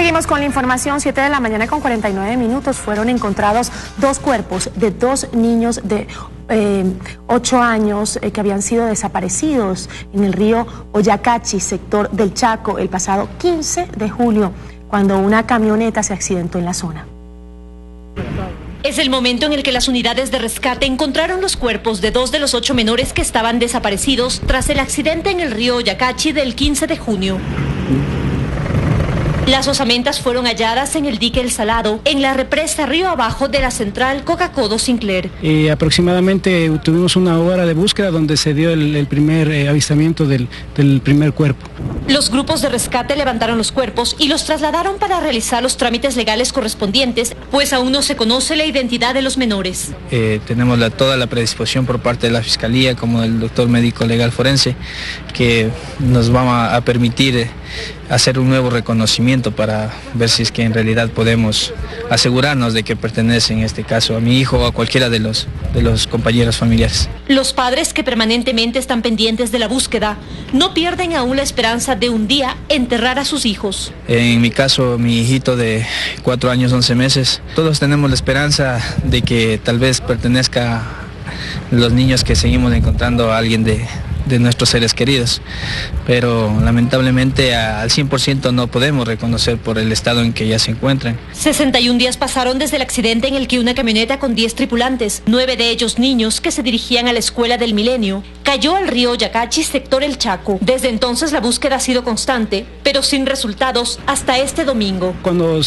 Seguimos con la información. 7 de la mañana con 49 minutos fueron encontrados dos cuerpos de dos niños de 8 años que habían sido desaparecidos en el río Oyacachi, sector del Chaco, el pasado 15 de julio, cuando una camioneta se accidentó en la zona. Es el momento en el que las unidades de rescate encontraron los cuerpos de 2 de los 8 menores que estaban desaparecidos tras el accidente en el río Oyacachi del 15 de junio. Las osamentas fueron halladas en el dique El Salado, en la represa río abajo de la central Coca-Codo Sinclair. Aproximadamente tuvimos una hora de búsqueda donde se dio el primer avistamiento del primer cuerpo. Los grupos de rescate levantaron los cuerpos y los trasladaron para realizar los trámites legales correspondientes, pues aún no se conoce la identidad de los menores. Tenemos toda la predisposición por parte de la Fiscalía, como del doctor médico legal forense, que nos va a permitir hacer un nuevo reconocimiento para ver si es que en realidad podemos asegurarnos de que pertenece en este caso a mi hijo o a cualquiera de los compañeros familiares. Los padres, que permanentemente están pendientes de la búsqueda, no pierden aún la esperanza de un día enterrar a sus hijos. En mi caso, mi hijito de 4 años, 11 meses, todos tenemos la esperanza de que tal vez pertenezca a los niños que seguimos encontrando a alguien de nuestros seres queridos, pero lamentablemente al 100% no podemos reconocer por el estado en que ya se encuentran. 61 días pasaron desde el accidente en el que una camioneta con 10 tripulantes, 9 de ellos niños que se dirigían a la escuela del Milenio, cayó al río Oyacachi, sector El Chaco. Desde entonces la búsqueda ha sido constante, pero sin resultados hasta este domingo. Cuando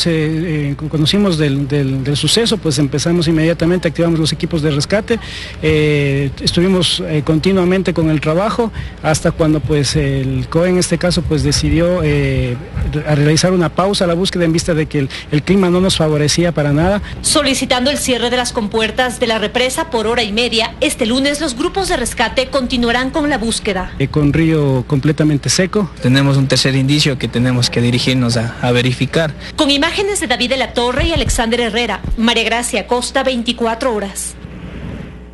conocimos del suceso, pues empezamos inmediatamente, activamos los equipos de rescate, estuvimos continuamente con el trabajo, hasta cuando pues el COE en este caso pues decidió a realizar una pausa a la búsqueda en vista de que el clima no nos favorecía para nada. Solicitando el cierre de las compuertas de la represa por hora y media, este lunes los grupos de rescate continuarán con la búsqueda. Con río completamente seco. Tenemos un tercer indicio que tenemos que dirigirnos a verificar. Con imágenes de David de la Torre y Alexander Herrera, María Gracia Costa, 24 horas.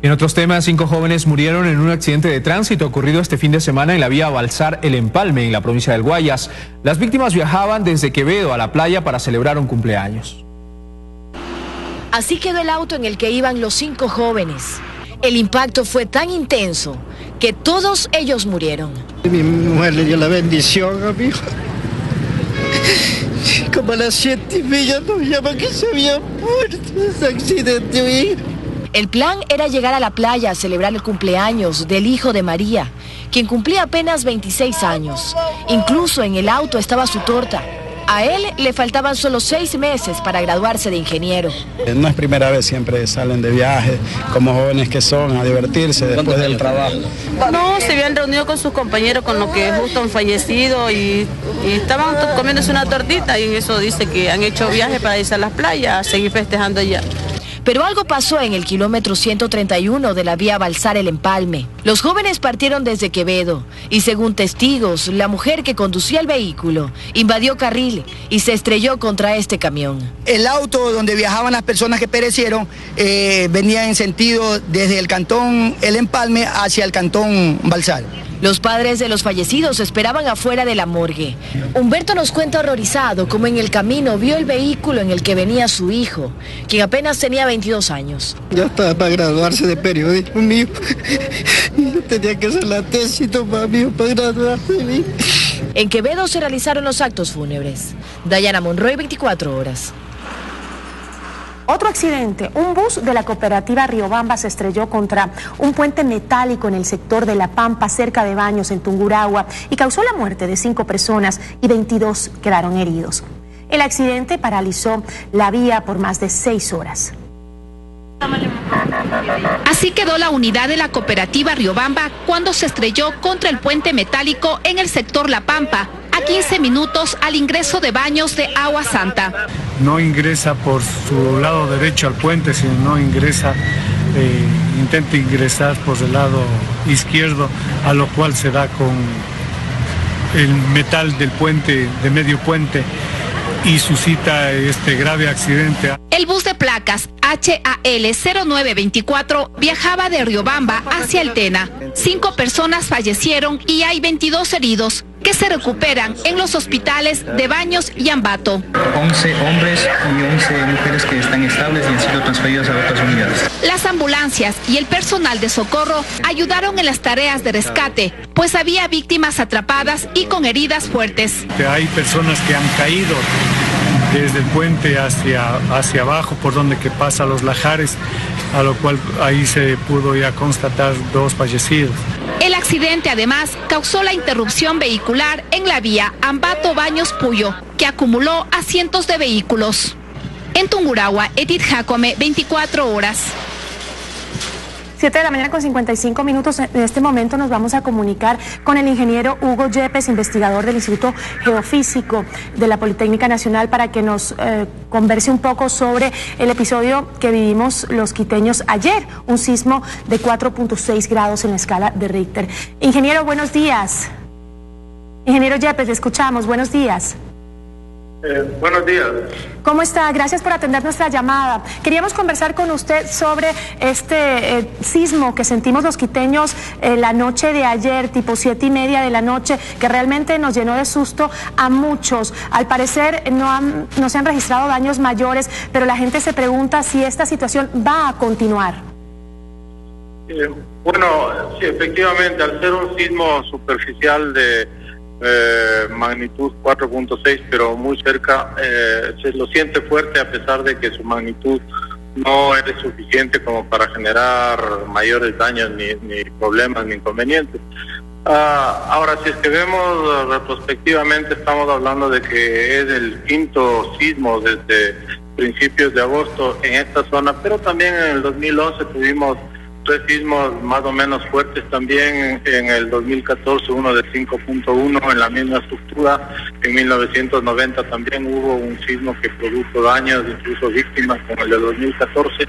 En otros temas, 5 jóvenes murieron en un accidente de tránsito ocurrido este fin de semana en la vía Balsar El Empalme, en la provincia del Guayas. Las víctimas viajaban desde Quevedo a la playa para celebrar un cumpleaños. Así quedó el auto en el que iban los 5 jóvenes. El impacto fue tan intenso que todos ellos murieron. Mi mujer le dio la bendición a mi hijo. Como a las 7:30 nos llaman que se había muerto ese accidente. El plan era llegar a la playa a celebrar el cumpleaños del hijo de María, quien cumplía apenas 26 años. Incluso en el auto estaba su torta. A él le faltaban solo 6 meses para graduarse de ingeniero. No es primera vez, siempre salen de viaje, como jóvenes que son, a divertirse después del trabajo. No, se habían reunido con sus compañeros con los que justo han fallecido y estaban comiéndose una tortita, y en eso dice que han hecho viaje para irse a las playas a seguir festejando allá. Pero algo pasó en el kilómetro 131 de la vía Balsar El Empalme. Los jóvenes partieron desde Quevedo y, según testigos, la mujer que conducía el vehículo invadió carril y se estrelló contra este camión. El auto donde viajaban las personas que perecieron venía en sentido desde el cantón El Empalme hacia el cantón Balsar. Los padres de los fallecidos esperaban afuera de la morgue. Humberto nos cuenta horrorizado cómo en el camino vio el vehículo en el que venía su hijo, quien apenas tenía 22 años. Ya estaba para graduarse de periodismo mío. Y yo tenía que hacer la tesis mío para graduarse. En Quevedo se realizaron los actos fúnebres. Dayana Monroy, 24 horas. Otro accidente, un bus de la cooperativa Riobamba se estrelló contra un puente metálico en el sector de La Pampa, cerca de Baños, en Tungurahua, y causó la muerte de 5 personas y 22 quedaron heridos. El accidente paralizó la vía por más de 6 horas. Así quedó la unidad de la cooperativa Riobamba cuando se estrelló contra el puente metálico en el sector La Pampa, a 15 minutos al ingreso de Baños de Agua Santa. No ingresa por su lado derecho al puente, sino intenta ingresar por el lado izquierdo, a lo cual se da con el metal del puente, de medio puente, y suscita este grave accidente. El bus de placas HAL 0924 viajaba de Riobamba hacia El Tena. 5 personas fallecieron y hay 22 heridos. que se recuperan en los hospitales de Baños y Ambato. 11 hombres y 11 mujeres que están estables y han sido transferidos a otras unidades. Las ambulancias y el personal de socorro ayudaron en las tareas de rescate, pues había víctimas atrapadas y con heridas fuertes. Hay personas que han caído desde el puente hacia abajo, por donde que pasa los lajares, a lo cual ahí se pudo ya constatar 2 fallecidos. El accidente además causó la interrupción vehicular en la vía Ambato-Baños-Puyo, que acumuló a cientos de vehículos. En Tungurahua, Edith Jacome, 24 horas. 7 de la mañana con 55 minutos. En este momento nos vamos a comunicar con el ingeniero Hugo Yepes, investigador del Instituto Geofísico de la Politécnica Nacional, para que nos converse un poco sobre el episodio que vivimos los quiteños ayer, un sismo de 4.6 grados en la escala de Richter. Ingeniero, buenos días. Ingeniero Yepes, le escuchamos. Buenos días. Buenos días. ¿Cómo está? Gracias por atender nuestra llamada. Queríamos conversar con usted sobre este sismo que sentimos los quiteños la noche de ayer, tipo 7:30 de la noche, que realmente nos llenó de susto a muchos. Al parecer no se han registrado daños mayores, pero la gente se pregunta si esta situación va a continuar. Bueno, sí, efectivamente, al ser un sismo superficial de magnitud 4.6, pero muy cerca, se lo siente fuerte a pesar de que su magnitud no es suficiente como para generar mayores daños, ni problemas, ni inconvenientes. Ahora, si es que vemos retrospectivamente, estamos hablando de que es el 5º sismo desde principios de agosto en esta zona, pero también en el 2011 tuvimos 3 sismos más o menos fuertes también. En el 2014 uno de 5.1 en la misma estructura. En 1990 también hubo un sismo que produjo daños, incluso víctimas, como el de 2014.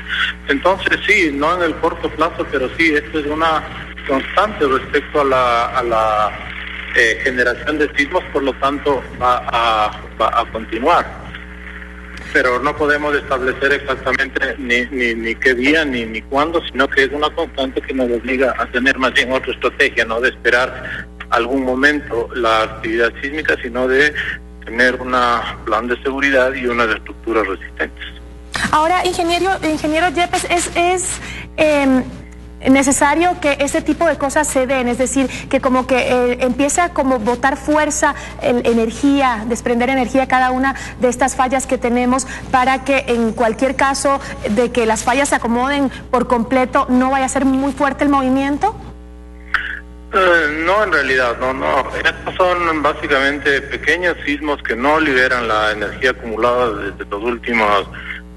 Entonces sí, no en el corto plazo, pero sí, esto es una constante respecto a la generación de sismos, por lo tanto va a continuar. Pero no podemos establecer exactamente ni qué día ni cuándo, sino que es una constante que nos obliga a tener más bien otra estrategia, no de esperar algún momento la actividad sísmica, sino de tener un plan de seguridad y unas estructuras resistentes. Ahora, ingeniero Yepes, es necesario que este tipo de cosas se den, es decir, que como que empieza como botar fuerza, energía, desprender energía cada una de estas fallas que tenemos, para que en cualquier caso de que las fallas se acomoden por completo, no vaya a ser muy fuerte el movimiento. No, en realidad, no. Estos son básicamente pequeños sismos que no liberan la energía acumulada desde los últimos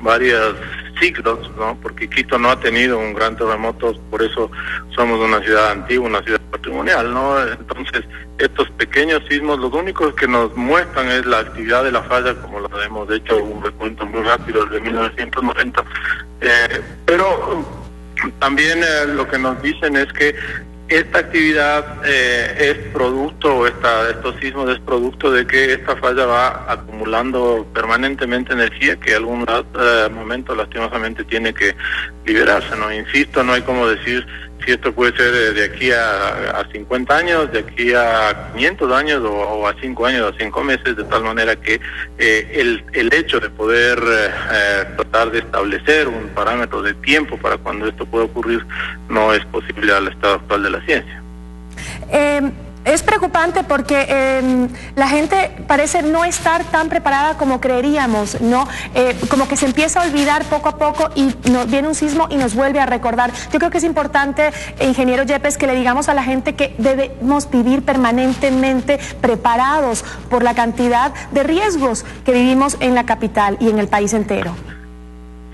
varios siglos, ¿no? Porque Quito no ha tenido un gran terremoto, por eso somos una ciudad antigua, una ciudad patrimonial, ¿no? Entonces, estos pequeños sismos, los únicos que nos muestran es la actividad de la falla, como lo hemos hecho un recuento muy rápido desde 1990, pero también lo que nos dicen es que esta actividad es producto, estos sismos es producto de que esta falla va acumulando permanentemente energía que en algún momento lastimosamente tiene que liberarse, ¿no? Insisto, no hay como decir si esto puede ser de aquí a 50 años, de aquí a 500 años o a 5 años, a 5 meses, de tal manera que el hecho de poder tratar de establecer un parámetro de tiempo para cuando esto pueda ocurrir no es posible al estado actual de la ciencia. Es preocupante porque la gente parece no estar tan preparada como creeríamos, ¿no? Como que se empieza a olvidar poco a poco y viene un sismo y nos vuelve a recordar. Yo creo que es importante, ingeniero Yepes, que le digamos a la gente que debemos vivir permanentemente preparados por la cantidad de riesgos que vivimos en la capital y en el país entero.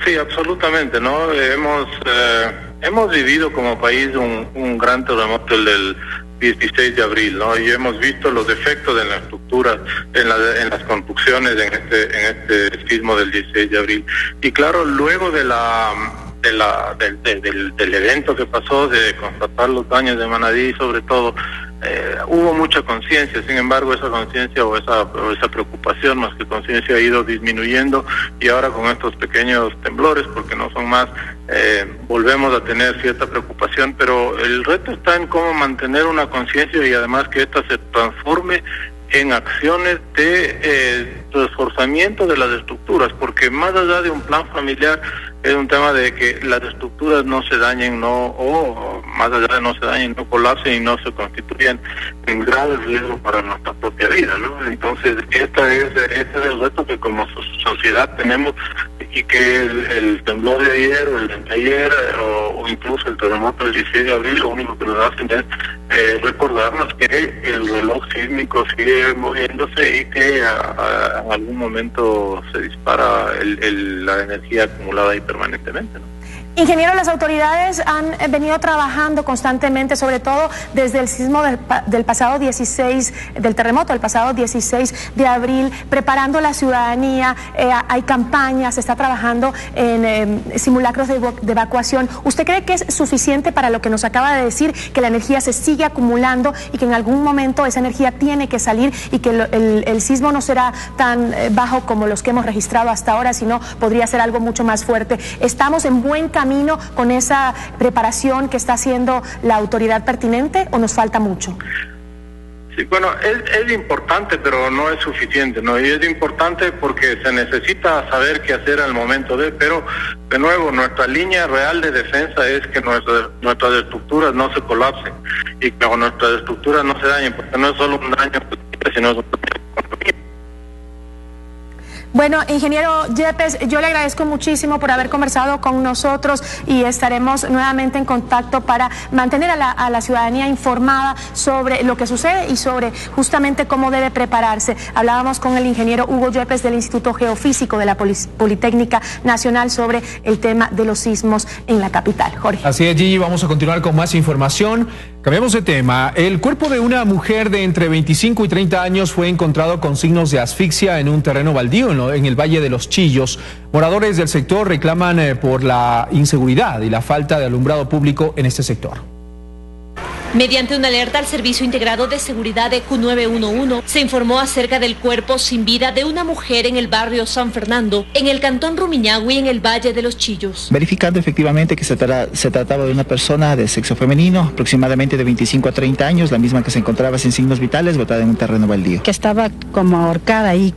Sí, absolutamente, ¿no? Hemos vivido como país un gran terremoto, el del 16 de abril, ¿no? Y hemos visto los defectos en la estructura, en las construcciones en este sismo del 16 de abril. Y claro, luego del evento que pasó, de constatar los daños de Manadí, sobre todo, hubo mucha conciencia. Sin embargo, esa conciencia o esa preocupación, más que conciencia, ha ido disminuyendo, y ahora con estos pequeños temblores, porque no son más, volvemos a tener cierta preocupación, pero el reto está en cómo mantener una conciencia y además que ésta se transforme en acciones de reforzamiento de las estructuras, porque más allá de un plan familiar es un tema de que las estructuras no se dañen, o más allá de no se dañen, no colapsen y no se constituyan en grave riesgo para nuestra propia vida, ¿no? Entonces, este es el reto que como sociedad tenemos, y que el temblor de ayer o el de ayer o incluso el terremoto del 16 de abril lo único que nos hacen es recordarnos que el reloj sísmico sigue moviéndose y que en algún momento se dispara la energía acumulada ahí permanentemente, ¿no? Ingeniero, las autoridades han venido trabajando constantemente, sobre todo desde el sismo del pasado 16, del terremoto del pasado 16 de abril, preparando la ciudadanía, hay campañas, se está trabajando en simulacros de evacuación. ¿Usted cree que es suficiente para lo que nos acaba de decir, que la energía se sigue acumulando y que en algún momento esa energía tiene que salir y que el sismo no será tan bajo como los que hemos registrado hasta ahora, sino podría ser algo mucho más fuerte? ¿Estamos en buen camino con esa preparación que está haciendo la autoridad pertinente o nos falta mucho? Sí, bueno, es importante, pero no es suficiente, ¿no? Y es importante porque se necesita saber qué hacer al momento pero de nuevo, nuestra línea real de defensa es que nuestras estructuras no se colapsen y que nuestras estructuras no se dañen, porque no es solo un daño, sino es un daño. Bueno, ingeniero Yepes, yo le agradezco muchísimo por haber conversado con nosotros y estaremos nuevamente en contacto para mantener a la ciudadanía informada sobre lo que sucede y sobre justamente cómo debe prepararse. Hablábamos con el ingeniero Hugo Yepes del Instituto Geofísico de la Politécnica Nacional sobre el tema de los sismos en la capital. Jorge. Así es, Gigi, vamos a continuar con más información. Cambiamos de tema. El cuerpo de una mujer de entre 25 y 30 años fue encontrado con signos de asfixia en un terreno baldío en el Valle de los Chillos. Moradores del sector reclaman por la inseguridad y la falta de alumbrado público en este sector. Mediante una alerta al Servicio Integrado de Seguridad de Q911, se informó acerca del cuerpo sin vida de una mujer en el barrio San Fernando, en el cantón Rumiñahui, en el Valle de los Chillos. Verificando efectivamente que se trataba de una persona de sexo femenino, aproximadamente de 25 a 30 años, la misma que se encontraba sin signos vitales, botada en un terreno baldío. Que estaba como ahorcada ahí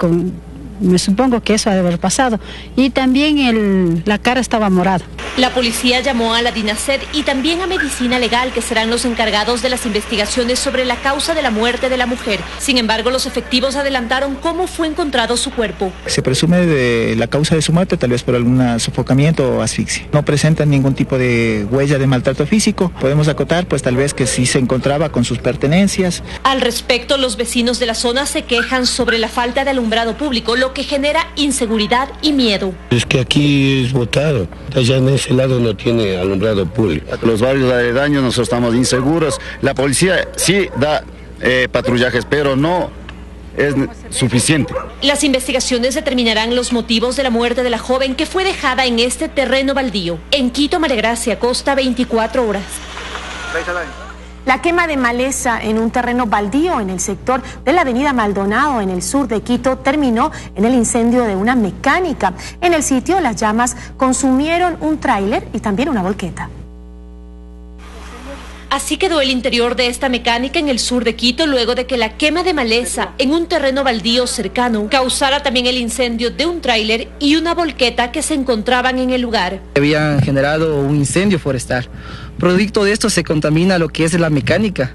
me supongo que eso ha de haber pasado. Y también la cara estaba morada. La policía llamó a la DINASED y también a Medicina Legal, que serán los encargados de las investigaciones sobre la causa de la muerte de la mujer. Sin embargo, los efectivos adelantaron cómo fue encontrado su cuerpo. Se presume de la causa de su muerte, tal vez por algún sofocamiento o asfixia. No presentan ningún tipo de huella de maltrato físico. Podemos acotar, pues tal vez que sí se encontraba con sus pertenencias. Al respecto, los vecinos de la zona se quejan sobre la falta de alumbrado público, lo que genera inseguridad y miedo. Es que aquí es botado, allá en ese lado no tiene alumbrado público. Los barrios aledaños nosotros estamos inseguros, la policía sí da patrullajes, pero no es suficiente. Las investigaciones determinarán los motivos de la muerte de la joven que fue dejada en este terreno baldío. En Quito, María Gracia Costa, 24 horas. La quema de maleza en un terreno baldío en el sector de la avenida Maldonado, en el sur de Quito, terminó en el incendio de una mecánica. En el sitio, las llamas consumieron un tráiler y también una volqueta. Así quedó el interior de esta mecánica en el sur de Quito, luego de que la quema de maleza en un terreno baldío cercano causara también el incendio de un tráiler y una volqueta que se encontraban en el lugar. Habían generado un incendio forestal. Producto de esto se contamina lo que es la mecánica.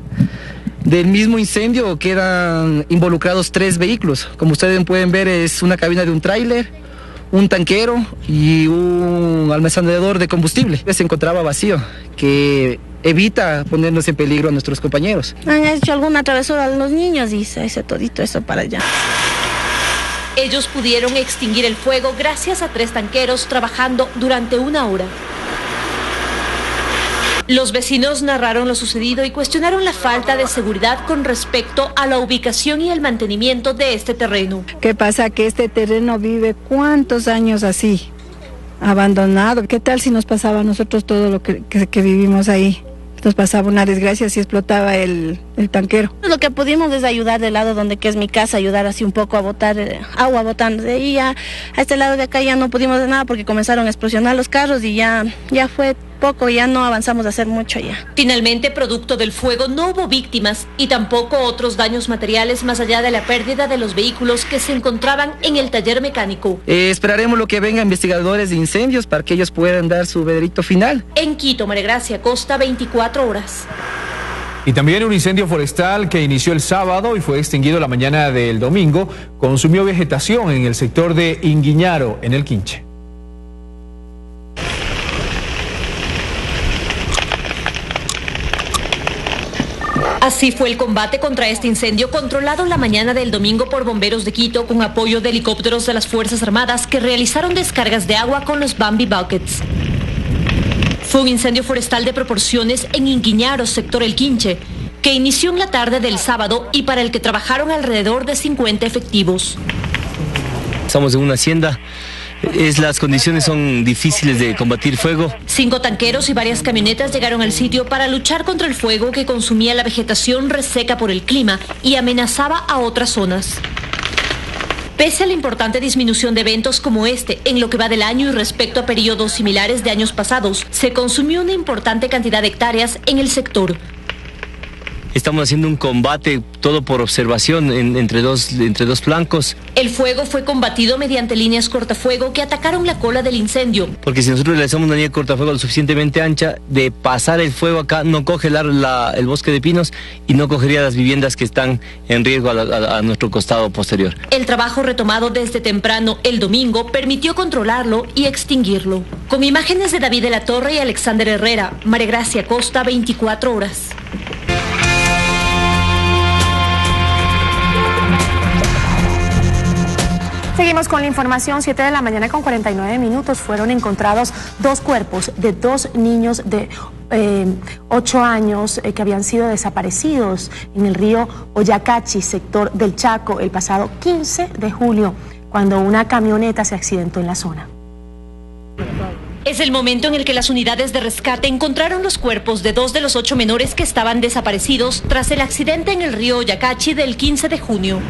Del mismo incendio quedan involucrados 3 vehículos. Como ustedes pueden ver, es una cabina de un tráiler, un tanquero y un almacenador de combustible. Se encontraba vacío, que evita ponernos en peligro a nuestros compañeros. Han hecho alguna travesura a los niños y se hace todito eso para allá. Ellos pudieron extinguir el fuego gracias a 3 tanqueros trabajando durante 1 hora. Los vecinos narraron lo sucedido y cuestionaron la falta de seguridad con respecto a la ubicación y el mantenimiento de este terreno. ¿Qué pasa? Que este terreno vive ¿cuántos años así? Abandonado. ¿Qué tal si nos pasaba a nosotros todo lo que vivimos ahí? Nos pasaba una desgracia si explotaba el el tanquero. Lo que pudimos es ayudar del lado donde que es mi casa, ayudar así un poco a botar agua botando. De ahí ya, a este lado de acá ya no pudimos hacer nada porque comenzaron a explosionar los carros y ya fue poco, ya no avanzamos a hacer mucho ya. Finalmente, producto del fuego, no hubo víctimas y tampoco otros daños materiales más allá de la pérdida de los vehículos que se encontraban en el taller mecánico. Esperaremos lo que vengan investigadores de incendios para que ellos puedan dar su veredicto final. En Quito, María Gracia Costa, 24 horas. Y también un incendio forestal que inició el sábado y fue extinguido la mañana del domingo, consumió vegetación en el sector de Inguiñaro, en el Quinche. Así fue el combate contra este incendio controlado la mañana del domingo por bomberos de Quito con apoyo de helicópteros de las Fuerzas Armadas que realizaron descargas de agua con los Bambi Buckets. Fue un incendio forestal de proporciones en Inguiñaro, sector El Quinche, que inició en la tarde del sábado y para el que trabajaron alrededor de 50 efectivos. Estamos en una hacienda. Las condiciones son difíciles de combatir fuego. 5 tanqueros y varias camionetas llegaron al sitio para luchar contra el fuego que consumía la vegetación reseca por el clima y amenazaba a otras zonas. Pese a la importante disminución de eventos como este en lo que va del año y respecto a periodos similares de años pasados, se consumió una importante cantidad de hectáreas en el sector. Estamos haciendo un combate todo por observación entre dos flancos. El fuego fue combatido mediante líneas cortafuego que atacaron la cola del incendio. Porque si nosotros realizamos una línea cortafuego lo suficientemente ancha, de pasar el fuego acá no coge el bosque de pinos y no cogería las viviendas que están en riesgo a nuestro costado posterior. El trabajo retomado desde temprano el domingo permitió controlarlo y extinguirlo. Con imágenes de David de la Torre y Alexander Herrera, María Gracia Costa, 24 horas. Seguimos con la información. 7 de la mañana con 49 minutos fueron encontrados 2 cuerpos de 2 niños de 8 años que habían sido desaparecidos en el río Oyacachi, sector del Chaco, el pasado 15 de julio, cuando una camioneta se accidentó en la zona. Es el momento en el que las unidades de rescate encontraron los cuerpos de 2 de los 8 menores que estaban desaparecidos tras el accidente en el río Oyacachi del 15 de junio.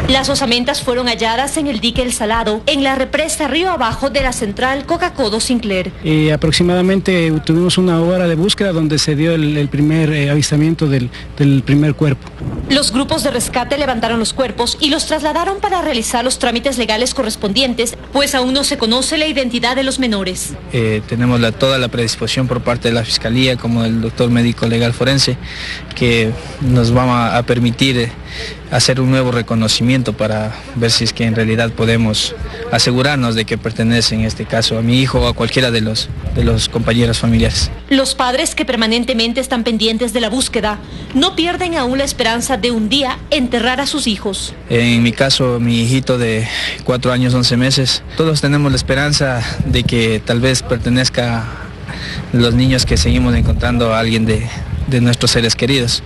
Las osamentas fueron halladas en el dique El Salado, en la represa río abajo de la central Coca-Codo Sinclair. Aproximadamente tuvimos una hora de búsqueda donde se dio el primer avistamiento del primer cuerpo. Los grupos de rescate levantaron los cuerpos y los trasladaron para realizar los trámites legales correspondientes, pues aún no se conoce la identidad de los menores. Tenemos toda la predisposición por parte de la Fiscalía, como del doctor médico legal forense, que nos va a permitir hacer un nuevo reconocimiento para ver si es que en realidad podemos asegurarnos de que pertenece en este caso a mi hijo o a cualquiera de los compañeros familiares. Los padres que permanentemente están pendientes de la búsqueda no pierden aún la esperanza de un día enterrar a sus hijos. En mi caso, mi hijito de 4 años, 11 meses, todos tenemos la esperanza de que tal vez pertenezca a los niños que seguimos encontrando a alguien de nuestros seres queridos,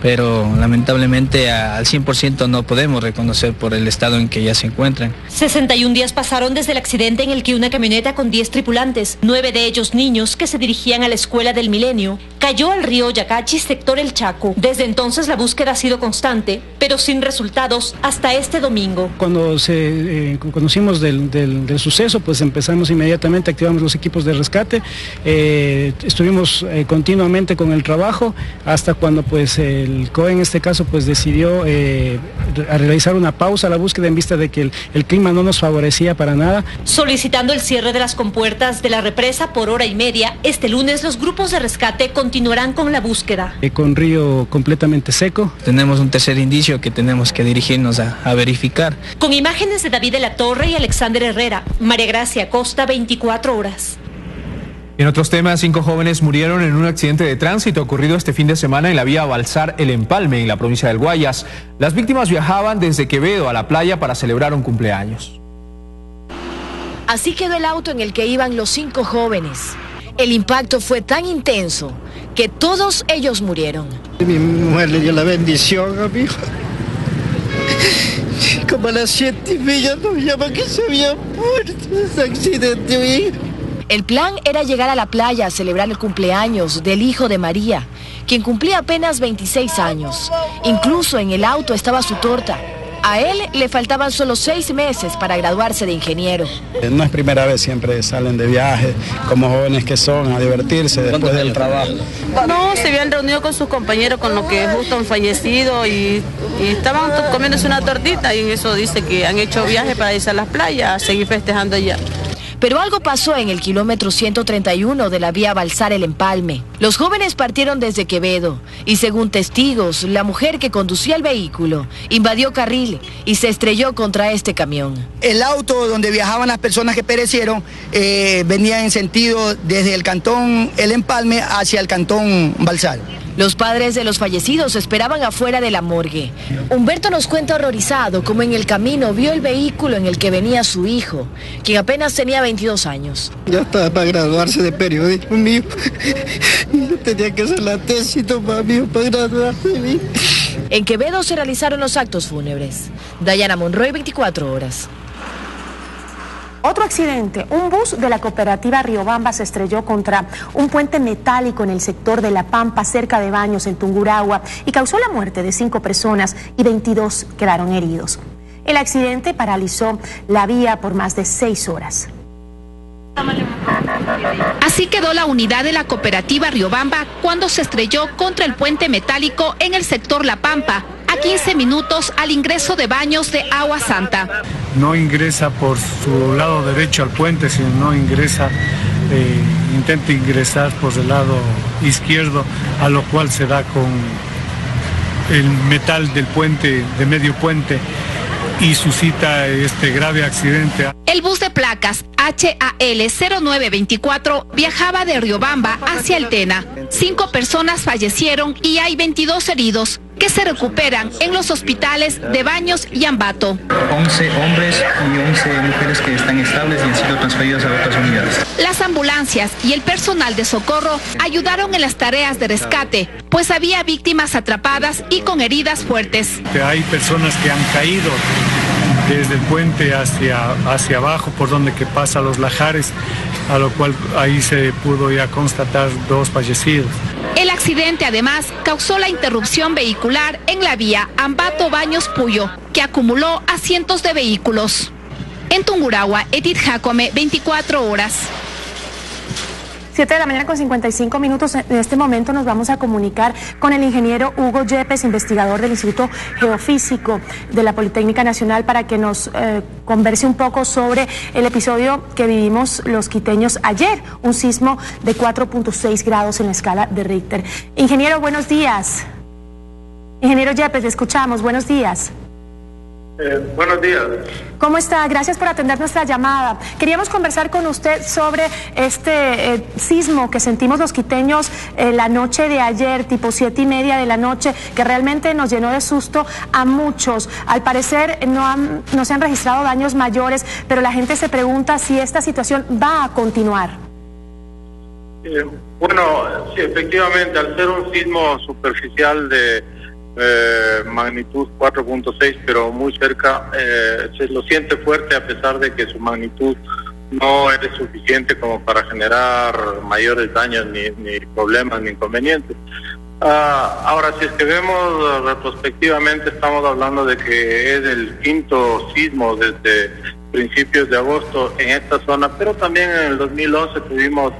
pero lamentablemente al 100% no podemos reconocer por el estado en que ya se encuentran. 61 días pasaron desde el accidente en el que una camioneta con 10 tripulantes, 9 de ellos niños que se dirigían a la escuela del Milenio, cayó al río Oyacachi, sector El Chaco. Desde entonces la búsqueda ha sido constante, pero sin resultados hasta este domingo. Cuando conocimos del suceso, pues empezamos inmediatamente, activamos los equipos de rescate, estuvimos continuamente con el trabajo hasta cuando pues el COE en este caso pues decidió a realizar una pausa a la búsqueda en vista de que el clima no nos favorecía para nada. Solicitando el cierre de las compuertas de la represa por hora y media, este lunes los grupos de rescate continuarán con la búsqueda. Con río completamente seco. Tenemos un tercer indicio que tenemos que dirigirnos a verificar. Con imágenes de David de la Torre y Alexander Herrera, María Gracia Costa, 24 horas. En otros temas, 5 jóvenes murieron en un accidente de tránsito ocurrido este fin de semana en la vía Balsar El Empalme, en la provincia del Guayas. Las víctimas viajaban desde Quevedo a la playa para celebrar un cumpleaños. Así quedó el auto en el que iban los 5 jóvenes. El impacto fue tan intenso que todos ellos murieron. Mi mujer le dio la bendición a mi hijo. Como a las 7:30 nos llaman que se había muerto en ese accidente, mi hijo. El plan era llegar a la playa a celebrar el cumpleaños del hijo de María, quien cumplía apenas 26 años. Incluso en el auto estaba su torta. A él le faltaban solo 6 meses para graduarse de ingeniero. No es primera vez, siempre salen de viaje, como jóvenes que son, a divertirse después del trabajo. No, se habían reunido con sus compañeros con los que justo han fallecido y estaban comiéndose una tortita y en eso dice que han hecho viaje para irse a las playas a seguir festejando allá. Pero algo pasó en el kilómetro 131 de la vía Balsar El Empalme. Los jóvenes partieron desde Quevedo y según testigos, la mujer que conducía el vehículo invadió carril y se estrelló contra este camión. El auto donde viajaban las personas que perecieron venía en sentido desde el cantón El Empalme hacia el cantón Balsar. Los padres de los fallecidos esperaban afuera de la morgue. Humberto nos cuenta horrorizado cómo en el camino vio el vehículo en el que venía su hijo, quien apenas tenía 22 años. Ya estaba para graduarse de periodismo mío. Yo tenía que hacer la tesis mío para graduarse. En Quevedo se realizaron los actos fúnebres. Dayana Monroy, 24 horas. Otro accidente, un bus de la cooperativa Riobamba se estrelló contra un puente metálico en el sector de La Pampa, cerca de Baños, en Tungurahua, y causó la muerte de 5 personas y 22 quedaron heridos. El accidente paralizó la vía por más de 6 horas. Así quedó la unidad de la cooperativa Riobamba cuando se estrelló contra el puente metálico en el sector La Pampa, a 15 minutos al ingreso de Baños de Agua Santa. No ingresa por su lado derecho al puente, sino intenta ingresar por el lado izquierdo, a lo cual se da con el metal del puente, de medio puente, y suscita este grave accidente. El bus de placas HAL 0924 viajaba de Riobamba hacia El Tena. 5 personas fallecieron y hay 22 heridos que se recuperan en los hospitales de Baños y Ambato. 11 hombres y 11 mujeres que están estables y han sido transferidos a otras unidades. Las ambulancias y el personal de socorro ayudaron en las tareas de rescate, pues había víctimas atrapadas y con heridas fuertes. Hay personas que han caído desde el puente hacia abajo, por donde que pasa los lajares, a lo cual ahí se pudo ya constatar 2 fallecidos. El accidente además causó la interrupción vehicular en la vía Ambato-Baños-Puyo, que acumuló a cientos de vehículos. En Tungurahua, Edith Jacome, 24 horas. 7 de la mañana con 55 minutos. En este momento nos vamos a comunicar con el ingeniero Hugo Yepes, investigador del Instituto Geofísico de la Politécnica Nacional, para que nos converse un poco sobre el episodio que vivimos los quiteños ayer, un sismo de 4.6 grados en la escala de Richter. Ingeniero, buenos días. Ingeniero Yepes, le escuchamos. Buenos días. Buenos días. ¿Cómo está? Gracias por atender nuestra llamada. Queríamos conversar con usted sobre este sismo que sentimos los quiteños la noche de ayer, tipo 7:30 de la noche, que realmente nos llenó de susto a muchos. Al parecer no se han registrado daños mayores, pero la gente se pregunta si esta situación va a continuar. Bueno, sí, efectivamente, al ser un sismo superficial de magnitud 4.6, pero muy cerca, se lo siente fuerte a pesar de que su magnitud no es suficiente como para generar mayores daños, ni problemas, ni inconvenientes. Ahora, si es que vemos retrospectivamente, estamos hablando de que es el 5º sismo desde principios de agosto en esta zona, pero también en el 2011 tuvimos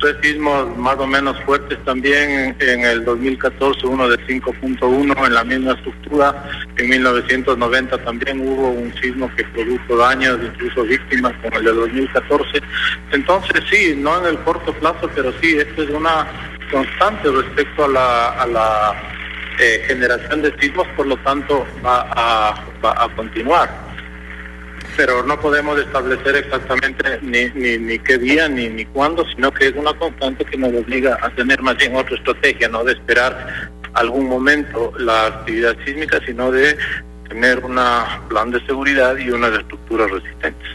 3 sismos más o menos fuertes también. En el 2014 uno de 5.1 en la misma estructura. En 1990 también hubo un sismo que produjo daños, incluso víctimas, como el de 2014. Entonces sí, no en el corto plazo, pero sí, esto es una constante respecto a la generación de sismos, por lo tanto va a continuar. Pero no podemos establecer exactamente ni qué día ni cuándo, sino que es una constante que nos obliga a tener más bien otra estrategia, no de esperar algún momento la actividad sísmica, sino de tener un plan de seguridad y unas estructuras resistentes.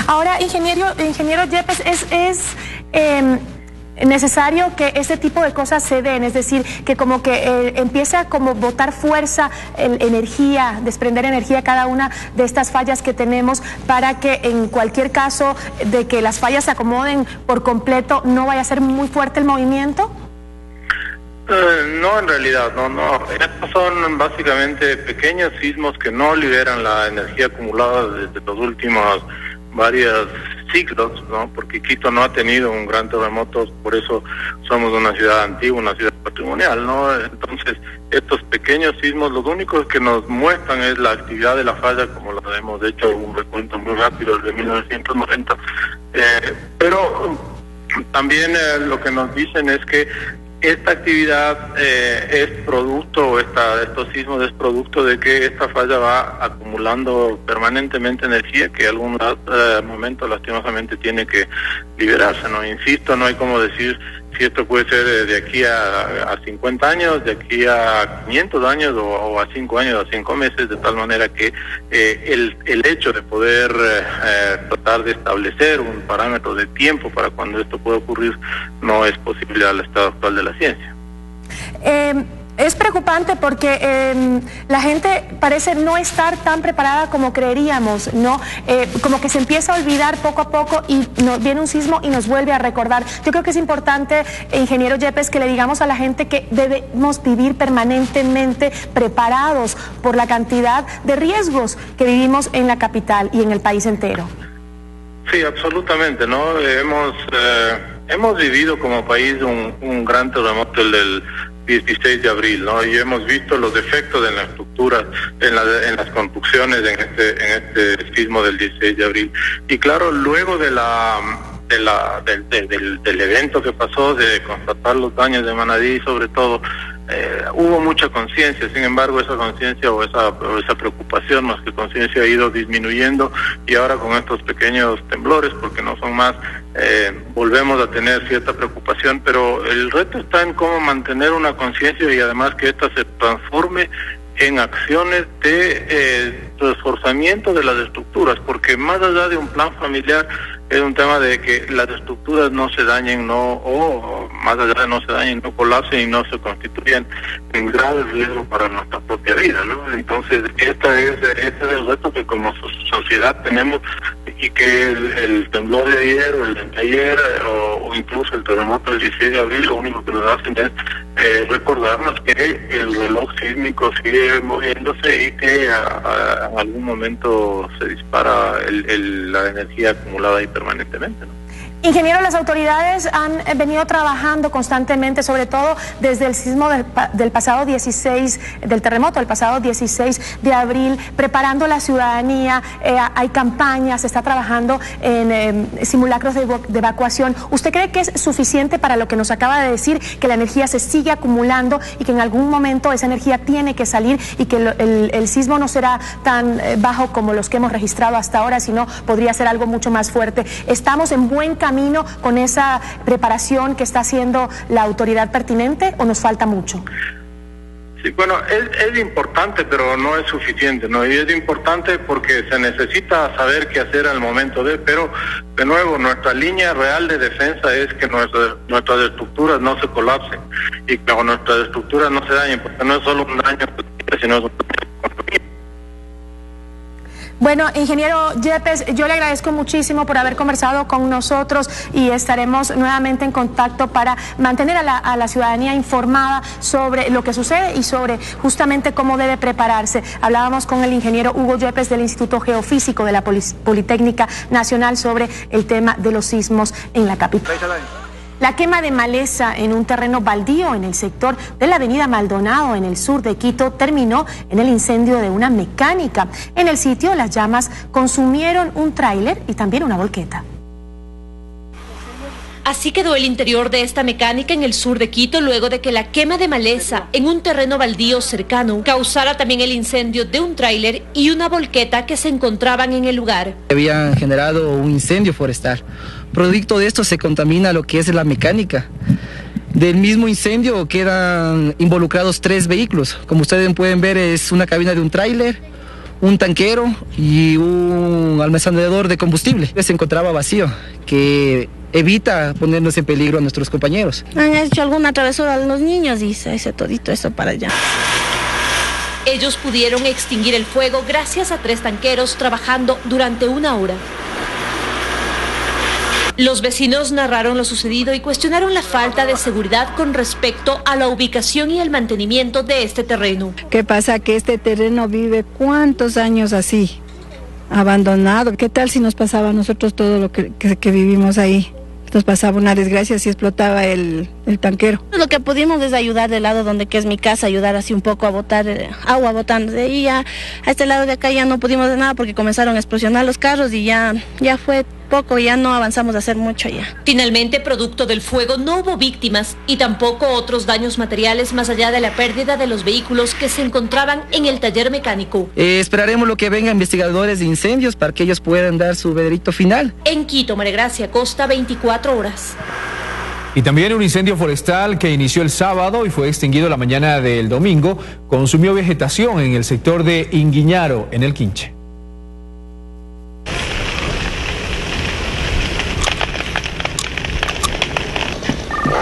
Ahora, ingeniero Yepes, es necesario que este tipo de cosas se den, es decir, que como que empieza a como botar fuerza, energía, desprender energía cada una de estas fallas que tenemos, para que en cualquier caso de que las fallas se acomoden por completo, no vaya a ser muy fuerte el movimiento. No, en realidad, no. Estos son básicamente pequeños sismos que no liberan la energía acumulada desde los últimos varios siglos, ¿no? Porque Quito no ha tenido un gran terremoto, por eso somos una ciudad antigua, una ciudad patrimonial, ¿no? Entonces, estos pequeños sismos, los únicos que nos muestran es la actividad de la falla, como lo hemos hecho un recuento muy rápido desde 1990, pero también lo que nos dicen es que esta actividad es producto, estos sismos es producto de que esta falla va acumulando permanentemente energía que en algún momento lastimosamente tiene que liberarse, ¿no? Insisto, no hay como decir si esto puede ser de aquí a 50 años, de aquí a 500 años o a 5 años, a 5 meses, de tal manera que el hecho de poder tratar de establecer un parámetro de tiempo para cuando esto pueda ocurrir no es posible al estado actual de la ciencia. Es preocupante porque la gente parece no estar tan preparada como creeríamos, ¿no? Como que se empieza a olvidar poco a poco y viene un sismo y nos vuelve a recordar. Yo creo que es importante, ingeniero Yepes, que le digamos a la gente que debemos vivir permanentemente preparados por la cantidad de riesgos que vivimos en la capital y en el país entero. Sí, absolutamente, ¿no? Hemos vivido como país un gran terremoto, el del 16 de abril, ¿no? Y hemos visto los defectos en la estructura, en las construcciones en este sismo del 16 de abril. Y claro, luego del evento que pasó, de constatar los daños de Manadí, sobre todo, hubo mucha conciencia. Sin embargo, esa conciencia o esa preocupación, más que conciencia, ha ido disminuyendo, y ahora con estos pequeños temblores, porque no son más, volvemos a tener cierta preocupación, pero el reto está en cómo mantener una conciencia y además que ésta se transforme en acciones de reforzamiento de las estructuras, porque más allá de un plan familiar es un tema de que las estructuras no se dañen, o más allá de no se dañen, no colapsen y no se constituyan en grave riesgo para nuestra propia vida, ¿no? Entonces, este es el reto que como sociedad tenemos, y que el temblor de ayer o el de ayer o incluso el terremoto del 16 de abril lo único que nos hacen es recordarnos que el reloj sísmico sigue moviéndose y que en algún momento se dispara la energía acumulada ahí permanentemente, ¿no? Ingeniero, las autoridades han venido trabajando constantemente, sobre todo desde el sismo del pasado 16, del terremoto del pasado 16 de abril, preparando la ciudadanía, hay campañas, se está trabajando en simulacros de evacuación. ¿Usted cree que es suficiente para lo que nos acaba de decir, que la energía se sigue acumulando y que en algún momento esa energía tiene que salir y que el sismo no será tan bajo como los que hemos registrado hasta ahora, sino podría ser algo mucho más fuerte? ¿Estamos en buen camino con esa preparación que está haciendo la autoridad pertinente o nos falta mucho? Sí, bueno, es importante, pero no es suficiente, ¿no? Y es importante porque se necesita saber qué hacer al momento pero de nuevo, nuestra línea real de defensa es que nuestras estructuras no se colapsen y que nuestras estructuras no se dañen, porque no es solo un daño, sino es un daño. Bueno, ingeniero Yepes, yo le agradezco muchísimo por haber conversado con nosotros y estaremos nuevamente en contacto para mantener a la ciudadanía informada sobre lo que sucede y sobre justamente cómo debe prepararse. Hablábamos con el ingeniero Hugo Yepes del Instituto Geofísico de la Politécnica Nacional sobre el tema de los sismos en la capital. La quema de maleza en un terreno baldío en el sector de la avenida Maldonado en el sur de Quito terminó en el incendio de una mecánica. En el sitio las llamas consumieron un tráiler y también una volqueta. Así quedó el interior de esta mecánica en el sur de Quito luego de que la quema de maleza en un terreno baldío cercano causara también el incendio de un tráiler y una volqueta que se encontraban en el lugar. Habían generado un incendio forestal. Producto de esto se contamina lo que es la mecánica. Del mismo incendio quedan involucrados 3 vehículos. Como ustedes pueden ver, es una cabina de un tráiler, un tanquero y un almacenador de combustible. Se encontraba vacío, que evita ponernos en peligro a nuestros compañeros. Han hecho alguna travesura a los niños y se hace todito eso para allá. Ellos pudieron extinguir el fuego gracias a 3 tanqueros trabajando durante 1 hora. Los vecinos narraron lo sucedido y cuestionaron la falta de seguridad con respecto a la ubicación y el mantenimiento de este terreno. ¿Qué pasa? Que este terreno vive ¿cuántos años así? Abandonado. ¿Qué tal si nos pasaba a nosotros todo lo que vivimos ahí? Nos pasaba una desgracia si explotaba el tanquero. Lo que pudimos es ayudar del lado donde que es mi casa, ayudar así un poco a botar agua botando de ahí. Ya a este lado de acá ya no pudimos de nada porque comenzaron a explosionar los carros y ya fue poco, ya no avanzamos a hacer mucho ya. Finalmente, producto del fuego, no hubo víctimas y tampoco otros daños materiales más allá de la pérdida de los vehículos que se encontraban en el taller mecánico. Esperaremos lo que vengan investigadores de incendios para que ellos puedan dar su veredicto final. En Quito, María Gracia Costa, 24 horas. Y también un incendio forestal que inició el sábado y fue extinguido la mañana del domingo, consumió vegetación en el sector de Inguiñaro, en el Quinche.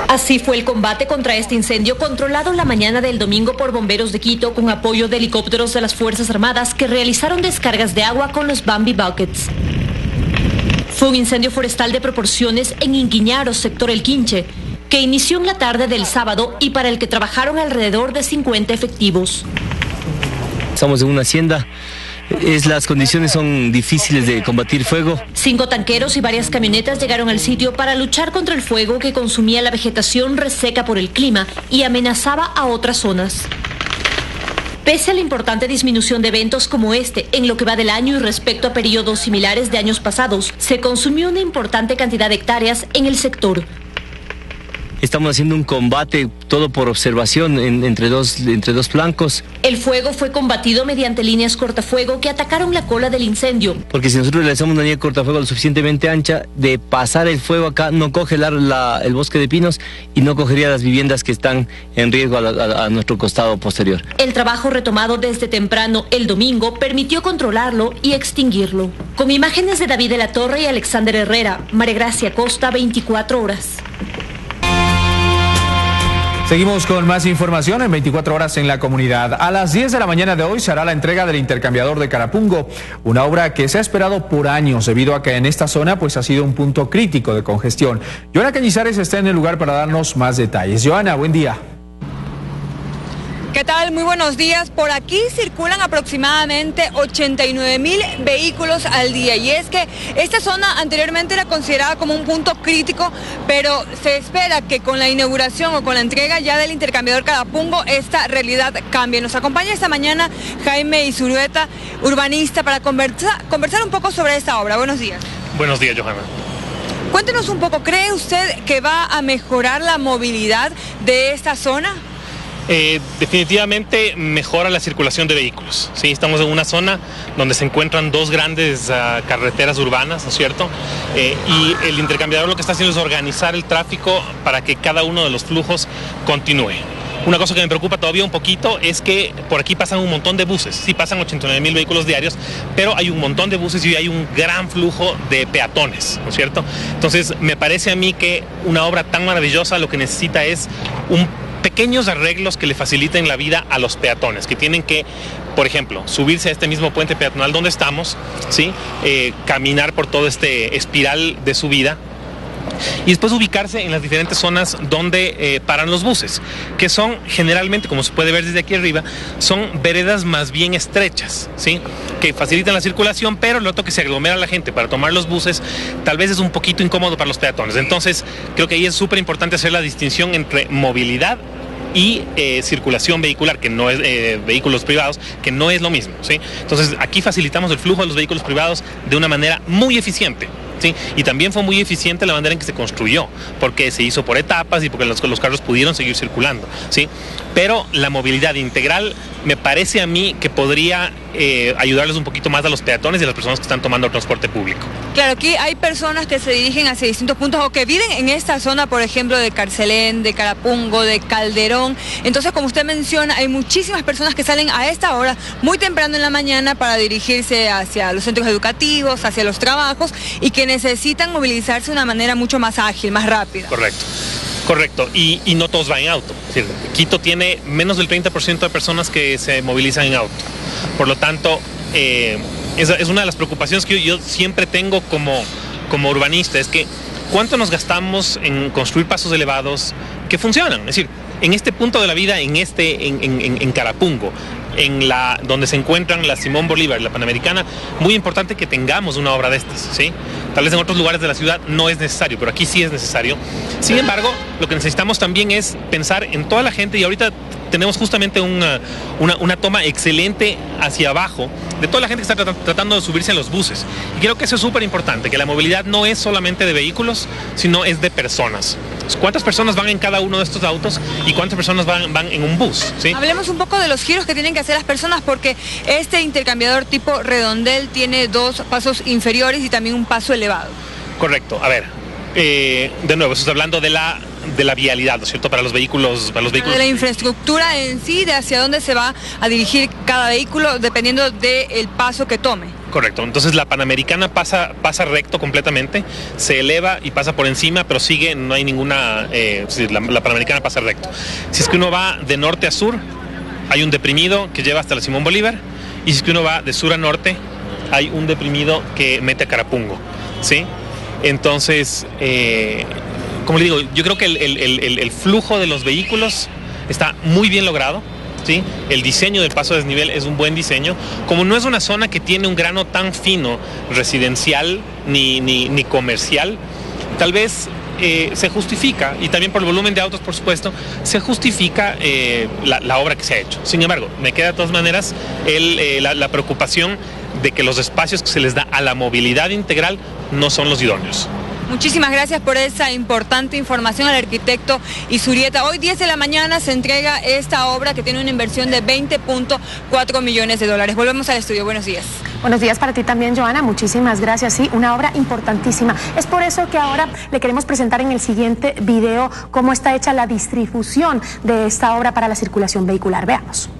Así fue el combate contra este incendio controlado la mañana del domingo por bomberos de Quito con apoyo de helicópteros de las Fuerzas Armadas que realizaron descargas de agua con los Bambi Buckets. Fue un incendio forestal de proporciones en Inguiñaro, sector El Quinche, que inició en la tarde del sábado y para el que trabajaron alrededor de 50 efectivos. Estamos en una hacienda. Las condiciones son difíciles de combatir fuego. 5 tanqueros y varias camionetas llegaron al sitio para luchar contra el fuego que consumía la vegetación reseca por el clima y amenazaba a otras zonas. Pese a la importante disminución de eventos como este en lo que va del año y respecto a periodos similares de años pasados, se consumió una importante cantidad de hectáreas en el sector. Estamos haciendo un combate, todo por observación, entre dos flancos. El fuego fue combatido mediante líneas cortafuego que atacaron la cola del incendio. Porque si nosotros realizamos una línea cortafuego lo suficientemente ancha, de pasar el fuego acá, no coge el bosque de pinos y no cogería las viviendas que están en riesgo a nuestro costado posterior. El trabajo retomado desde temprano el domingo permitió controlarlo y extinguirlo. Con imágenes de David de la Torre y Alexander Herrera, María Gracia Costa, 24 horas. Seguimos con más información en 24 horas en la comunidad. A las 10 de la mañana de hoy se hará la entrega del intercambiador de Carapungo, una obra que se ha esperado por años debido a que en esta zona pues ha sido un punto crítico de congestión. Joana Cañizares está en el lugar para darnos más detalles. Joana, buen día. ¿Qué tal? Muy buenos días. Por aquí circulan aproximadamente 89,000 vehículos al día y es que esta zona anteriormente era considerada como un punto crítico, pero se espera que con la inauguración o con la entrega ya del intercambiador Carapungo esta realidad cambie. Nos acompaña esta mañana Jaime Izurueta, urbanista, para conversar un poco sobre esta obra. Buenos días. Buenos días, Johanna. Cuéntenos un poco, ¿cree usted que va a mejorar la movilidad de esta zona? Definitivamente mejora la circulación de vehículos. ¿Sí? Estamos en una zona donde se encuentran dos grandes carreteras urbanas, ¿no es cierto? Y el intercambiador lo que está haciendo es organizar el tráfico para que cada uno de los flujos continúe. Una cosa que me preocupa todavía un poquito es que por aquí pasan un montón de buses. Sí, pasan 89,000 vehículos diarios, pero hay un montón de buses y hay un gran flujo de peatones, ¿no es cierto? Entonces, me parece a mí que una obra tan maravillosa lo que necesita es pequeños arreglos que le faciliten la vida a los peatones, que tienen que, por ejemplo, subirse a este mismo puente peatonal donde estamos, ¿sí? Caminar por todo este espiral de subida y después ubicarse en las diferentes zonas donde paran los buses, que son generalmente, como se puede ver desde aquí arriba, son veredas más bien estrechas, ¿sí? Que facilitan la circulación, pero lo otro que se aglomera la gente para tomar los buses tal vez es un poquito incómodo para los peatones. Entonces creo que ahí es súper importante hacer la distinción entre movilidad y circulación vehicular, que no es vehículos privados, que no es lo mismo, ¿sí? Entonces aquí facilitamos el flujo de los vehículos privados de una manera muy eficiente, ¿sí? Y también fue muy eficiente la manera en que se construyó, porque se hizo por etapas y porque los carros pudieron seguir circulando, ¿sí? Pero la movilidad integral me parece a mí que podría ayudarles un poquito más a los peatones y a las personas que están tomando el transporte público. Claro, aquí hay personas que se dirigen hacia distintos puntos o que viven en esta zona, por ejemplo, de Carcelén, de Carapungo, de Calderón. Entonces, como usted menciona, hay muchísimas personas que salen a esta hora, muy temprano en la mañana, para dirigirse hacia los centros educativos, hacia los trabajos y que necesitan movilizarse de una manera mucho más ágil, más rápida. Correcto, y no todos van en auto. Es decir, Quito tiene menos del 30% de personas que se movilizan en auto. Por lo tanto, es una de las preocupaciones que yo siempre tengo como urbanista, es que ¿Cuánto nos gastamos en construir pasos elevados que funcionan? Es decir, en este punto de la vida, en Carapungo, donde se encuentran la Simón Bolívar y la Panamericana, muy importante que tengamos una obra de estas, ¿sí? Tal vez en otros lugares de la ciudad no es necesario, pero aquí sí es necesario. Sin embargo, lo que necesitamos también es pensar en toda la gente, y ahorita tenemos justamente una toma excelente hacia abajo de toda la gente que está tratando de subirse a los buses. Y creo que eso es súper importante, que la movilidad no es solamente de vehículos, sino es de personas. ¿Cuántas personas van en cada uno de estos autos y cuántas personas van en un bus? ¿Sí? Hablemos un poco de los giros que tienen que hacer las personas, porque este intercambiador tipo redondel tiene 2 pasos inferiores y también un paso elevado. Correcto. A ver, de nuevo, estamos hablando de la vialidad, ¿no es cierto? Para los vehículos. De la infraestructura en sí, de hacia dónde se va a dirigir cada vehículo, dependiendo del paso que tome. Correcto. Entonces la Panamericana pasa recto completamente, se eleva y pasa por encima, pero sigue, no hay ninguna... la Panamericana pasa recto. Si es que uno va de norte a sur, hay un deprimido que lleva hasta la Simón Bolívar, y si es que uno va de sur a norte, hay un deprimido que mete a Carapungo, ¿sí? Entonces, como le digo, yo creo que el flujo de los vehículos está muy bien logrado, ¿sí? El diseño del paso a desnivel es un buen diseño. Como no es una zona que tiene un grano tan fino residencial ni comercial, tal vez se justifica, y también por el volumen de autos, por supuesto, se justifica la obra que se ha hecho. Sin embargo, me queda de todas maneras la preocupación de que los espacios que se les da a la movilidad integral no son los idóneos. Muchísimas gracias por esa importante información al arquitecto Izurieta. Hoy 10 de la mañana se entrega esta obra que tiene una inversión de $20.4 millones. Volvemos al estudio. Buenos días. Buenos días para ti también, Joana. Muchísimas gracias. Sí, una obra importantísima. Es por eso que ahora le queremos presentar en el siguiente video cómo está hecha la distribución de esta obra para la circulación vehicular. Veamos.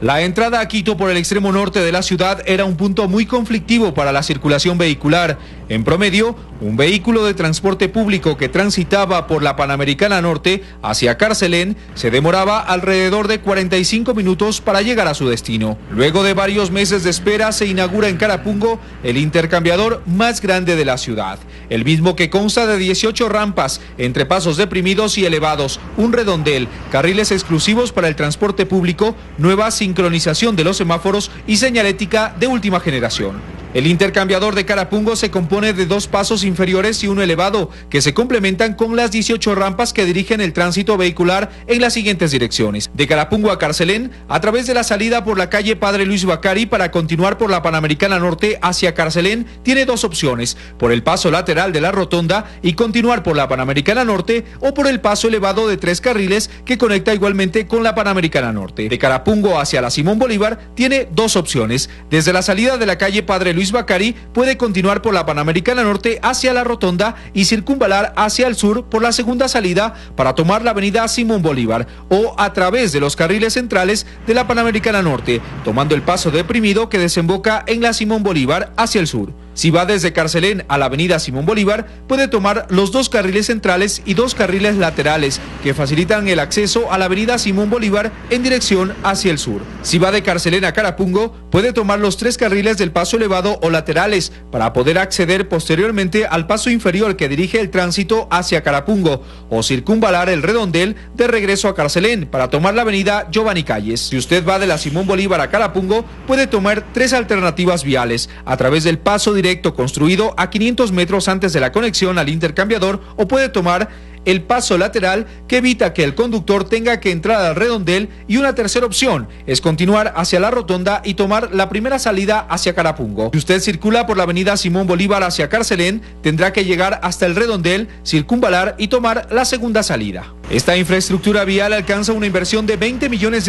La entrada a Quito por el extremo norte de la ciudad era un punto muy conflictivo para la circulación vehicular. En promedio, un vehículo de transporte público que transitaba por la Panamericana Norte hacia Carcelén se demoraba alrededor de 45 minutos para llegar a su destino. Luego de varios meses de espera, se inaugura en Carapungo el intercambiador más grande de la ciudad. El mismo que consta de 18 rampas, entre pasos deprimidos y elevados, un redondel, carriles exclusivos para el transporte público, nueva sincronización de los semáforos y señalética de última generación. El intercambiador de Carapungo se compone de 2 pasos inferiores y uno elevado, que se complementan con las 18 rampas que dirigen el tránsito vehicular en las siguientes direcciones. De Carapungo a Carcelén, a través de la salida por la calle Padre Luis Bacari para continuar por la Panamericana Norte hacia Carcelén, tiene 2 opciones: por el paso lateral de la rotonda y continuar por la Panamericana Norte, o por el paso elevado de 3 carriles que conecta igualmente con la Panamericana Norte. De Carapungo hacia la Simón Bolívar tiene 2 opciones. Desde la salida de la calle Padre Luis Bacari puede continuar por la Panamericana Norte hacia la rotonda y circunvalar hacia el sur por la segunda salida para tomar la avenida Simón Bolívar, o a través de los carriles centrales de la Panamericana Norte, tomando el paso deprimido que desemboca en la Simón Bolívar hacia el sur. Si va desde Carcelén a la avenida Simón Bolívar, puede tomar los 2 carriles centrales y 2 carriles laterales que facilitan el acceso a la avenida Simón Bolívar en dirección hacia el sur. Si va de Carcelén a Carapungo, puede tomar los 3 carriles del paso elevado o laterales para poder acceder posteriormente al paso inferior que dirige el tránsito hacia Carapungo, o circunvalar el redondel de regreso a Carcelén para tomar la avenida Giovanni Calles. Si usted va de la Simón Bolívar a Carapungo, puede tomar 3 alternativas viales: a través del paso directo construido a 500 metros antes de la conexión al intercambiador, o puede tomar el paso lateral que evita que el conductor tenga que entrar al redondel, y una tercera opción es continuar hacia la rotonda y tomar la primera salida hacia Carapungo. Si usted circula por la avenida Simón Bolívar hacia Carcelén, tendrá que llegar hasta el redondel, circunvalar y tomar la segunda salida. Esta infraestructura vial alcanza una inversión de $20 millones,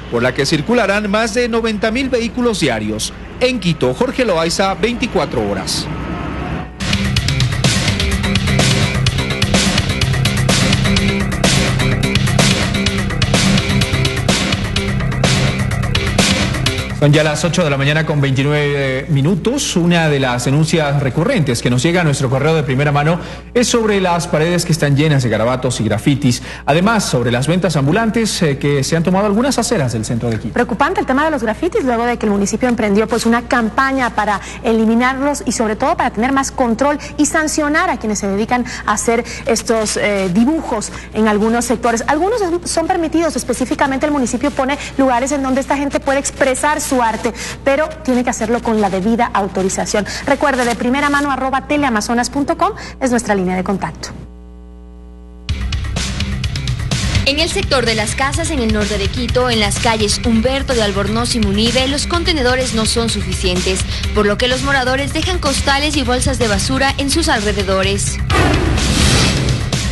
por la que circularán más de 90.000 vehículos diarios. En Quito, Jorge Loaiza, 24 horas. Son ya las 8 de la mañana con 29 minutos. Una de las denuncias recurrentes que nos llega a nuestro correo de primera mano es sobre las paredes que están llenas de garabatos y grafitis. Además, sobre las ventas ambulantes que se han tomado algunas aceras del centro de Quito. Preocupante el tema de los grafitis, luego de que el municipio emprendió pues una campaña para eliminarlos y sobre todo para tener más control y sancionar a quienes se dedican a hacer estos dibujos en algunos sectores. Algunos son permitidos, específicamente el municipio pone lugares en donde esta gente puede expresar su arte, pero tiene que hacerlo con la debida autorización. Recuerde, de primera mano @teleamazonas.com es nuestra línea de contacto. En el sector de las casas en el norte de Quito, en las calles Humberto de Albornoz y Munive, los contenedores no son suficientes, por lo que los moradores dejan costales y bolsas de basura en sus alrededores.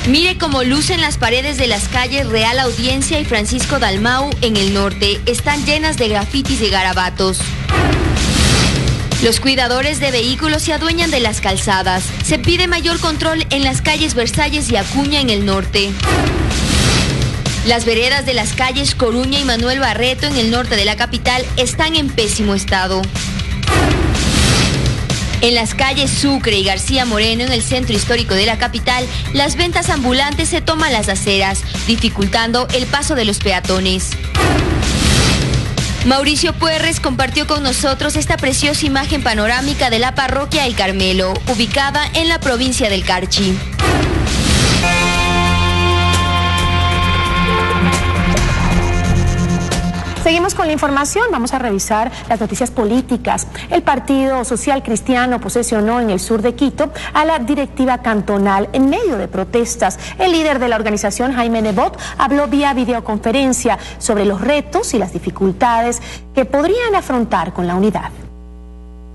Mire cómo lucen las paredes de las calles Real Audiencia y Francisco Dalmau en el norte. Están llenas de grafitis y garabatos. Los cuidadores de vehículos se adueñan de las calzadas. Se pide mayor control en las calles Versalles y Acuña en el norte. Las veredas de las calles Coruña y Manuel Barreto en el norte de la capital están en pésimo estado. En las calles Sucre y García Moreno, en el centro histórico de la capital, las ventas ambulantes se toman las aceras, dificultando el paso de los peatones. Mauricio Puerres compartió con nosotros esta preciosa imagen panorámica de la parroquia El Carmelo, ubicada en la provincia del Carchi. Seguimos con la información, vamos a revisar las noticias políticas. El Partido Social Cristiano posesionó en el sur de Quito a la directiva cantonal en medio de protestas. El líder de la organización, Jaime Nebot, habló vía videoconferencia sobre los retos y las dificultades que podrían afrontar con la unidad.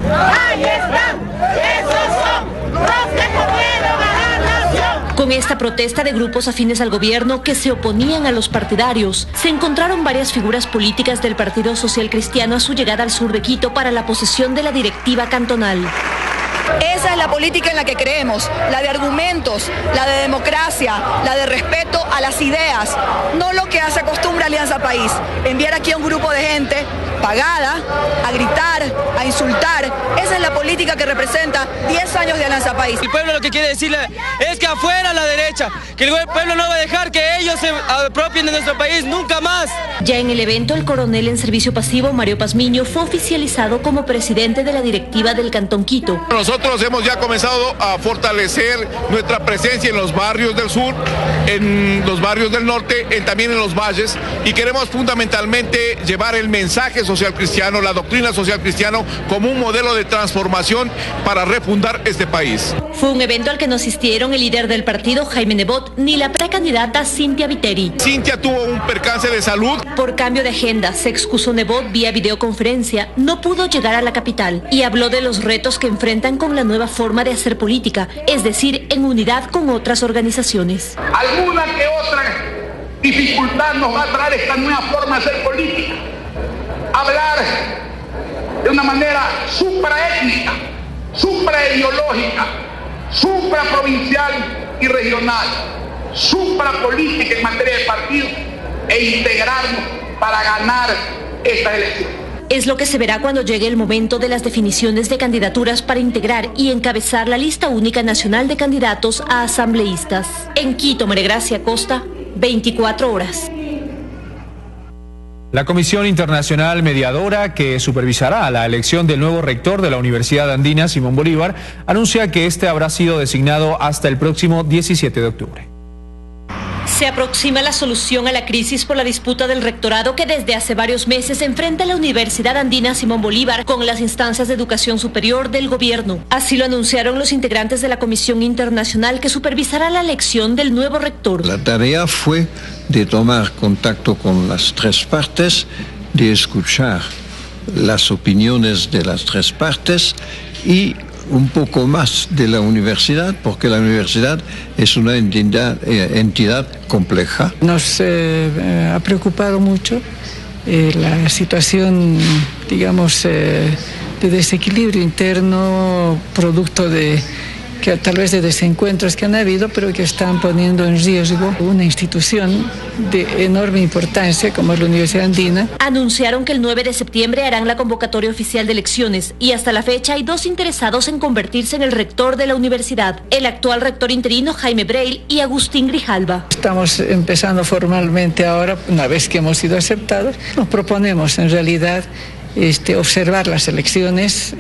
¡Ahí están! ¡Esos son los que pudieron ganar la nación! Con esta protesta de grupos afines al gobierno que se oponían a los partidarios, se encontraron varias figuras políticas del Partido Social Cristiano a su llegada al sur de Quito para la posesión de la directiva cantonal. Esa es la política en la que creemos, la de argumentos, la de democracia, la de respeto a las ideas, no lo que hace costumbre Alianza País, enviar aquí a un grupo de gente pagada a gritar, a insultar. Esa es la política que representa 10 años de Alianza País. El pueblo lo que quiere decirle es que afuera la derecha, que el pueblo no va a dejar que ellos se apropien de nuestro país, nunca más. Ya en el evento, el coronel en servicio pasivo, Mario Pazmiño, fue oficializado como presidente de la directiva del Cantón Quito. Nosotros hemos ya comenzado a fortalecer nuestra presencia en los barrios del sur, en los barrios del norte, también en los valles, y queremos fundamentalmente llevar el mensaje social cristiano, la doctrina social cristiano, como un modelo de transformación para refundar este país. Fue un evento al que no asistieron el líder del partido, Jaime Nebot, ni la precandidata Cintia Viteri. Cintia tuvo un percance de salud. Por cambio de agenda, se excusó Nebot vía videoconferencia, no pudo llegar a la capital y habló de los retos que enfrentan con la nueva forma de hacer política, es decir, en unidad con otras organizaciones. Alguna que otra dificultad nos va a traer esta nueva forma de hacer política. Hablar de una manera supraétnica, supraideológica, supraprovincial y regional, suprapolítica en materia de partido e integrarnos para ganar esta elección. Es lo que se verá cuando llegue el momento de las definiciones de candidaturas para integrar y encabezar la lista única nacional de candidatos a asambleístas. En Quito, María Gracia Costa, 24 horas. La Comisión Internacional Mediadora, que supervisará la elección del nuevo rector de la Universidad Andina, Simón Bolívar, anuncia que este habrá sido designado hasta el próximo 17 de octubre. Se aproxima la solución a la crisis por la disputa del rectorado que desde hace varios meses enfrenta la Universidad Andina Simón Bolívar con las instancias de educación superior del gobierno. Así lo anunciaron los integrantes de la Comisión Internacional que supervisará la elección del nuevo rector. La tarea fue de tomar contacto con las tres partes, de escuchar las opiniones de las tres partes y un poco más de la universidad, porque la universidad es una entidad compleja. Nos ha preocupado mucho la situación, digamos, de desequilibrio interno, producto de que tal vez de desencuentros que han habido, pero que están poniendo en riesgo una institución de enorme importancia como es la Universidad Andina. Anunciaron que el 9 de septiembre harán la convocatoria oficial de elecciones y hasta la fecha hay 2 interesados en convertirse en el rector de la universidad, el actual rector interino Jaime Breil y Agustín Grijalva. Estamos empezando formalmente ahora, una vez que hemos sido aceptados, nos proponemos en realidad observar las elecciones,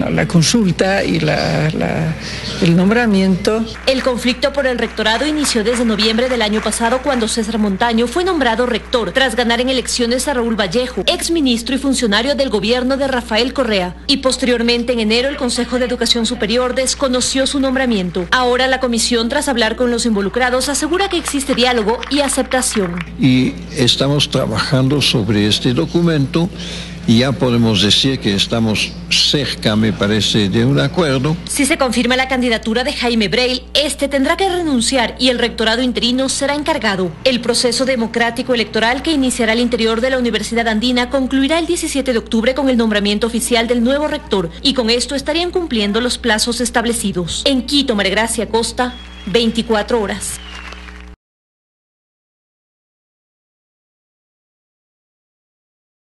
la consulta y el nombramiento. El conflicto por el rectorado inició desde noviembre del año pasado cuando César Montaño fue nombrado rector tras ganar en elecciones a Raúl Vallejo, exministro y funcionario del gobierno de Rafael Correa. Y posteriormente en enero el Consejo de Educación Superior desconoció su nombramiento. Ahora la comisión, tras hablar con los involucrados, asegura que existe diálogo y aceptación. Y estamos trabajando sobre este documento. Y ya podemos decir que estamos cerca, me parece, de un acuerdo. Si se confirma la candidatura de Jaime Breil, tendrá que renunciar y el rectorado interino será encargado. El proceso democrático electoral que iniciará al interior de la Universidad Andina concluirá el 17 de octubre con el nombramiento oficial del nuevo rector y con esto estarían cumpliendo los plazos establecidos. En Quito, María Gracia Costa, 24 horas.